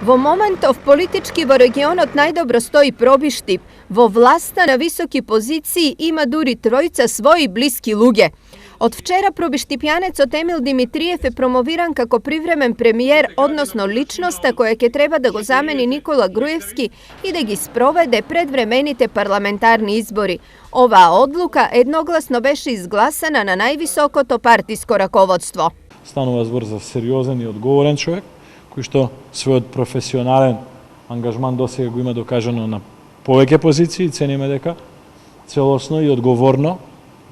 Vo momentov politički vo regionot najdobro stoji Probištip, vo vlasta na visoki poziciji ima duri trojica svoji bliski luge. Od včera probištipjanec Otemil Dimitrijev je promoviran kako privremen premijer, odnosno ličnosta kojeg je treba da go zameni Nikola Grujevski i da gi sprovede predvremenite parlamentarni izbori. Ova odluka jednoglasno beše izglasana na najvisoko to partijsko rakovodstvo. Станува збор за сериозен и одговорен човек, кој што својот професионален ангажман досега го има докажано на повеќе позиции. Цениме дека целосно и одговорно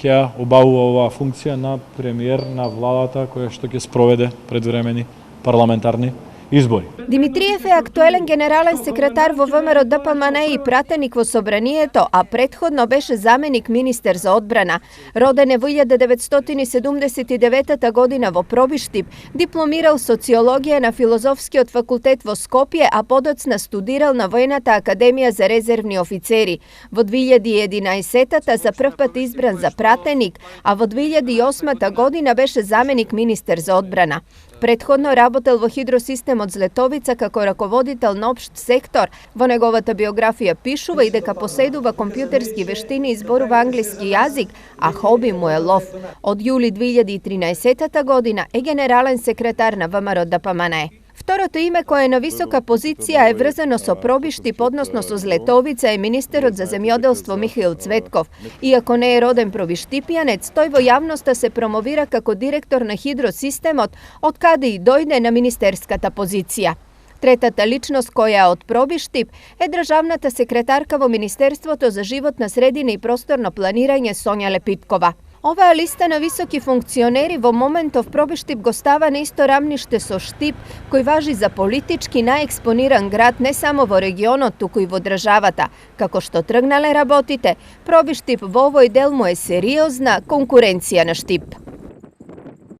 ќе обавува оваа функција на премиер на владата која што ќе спроведе предвремени парламентарни избори. Димитриев е актуелен генерален секретар во ВМРО ДПМН и пратеник во Собранието, а предходно беше заменик министер за одбрана. Роден е во 1979 година во Пробиштип, дипломирал социологија на Филозофскиот факултет во Скопје, а подоцна студирал на Војната академија за резервни офицери. Во 2011 за прв пат избран за пратеник, а во 2008 година беше заменик министер за одбрана. Предходно работел во хидросистемот Злетовица како раководител на општ сектор. Во неговата биографија пишува и дека поседува компјутерски вештини и зборува англиски јазик, а хоби му е лов. Од јули 2013 година е генерален секретар на ВМРО ДПМН. Второто име кое е на висока позиција е врзано со Пробиштип, односно со Злетовица, е министерот за земјоделство Михаил Цветков. Иако не е роден пробиштипјанец, тој во јавноста се промовира како директор на хидросистемот, од каде и дојде на министерската позиција. Третата личност која од Пробиштип е државната секретарка во Министерството за животна средина и просторно планирање Сонја Лепиткова. Оваа листа на високи функционери во моментов Пробиштип го става на исто рамниште со Штип, кој важи за политички наекспониран град не само во регионот, туку и во државата. Како што тргнале работите, Пробиштип во овој дел му е сериозна конкуренција на Штип.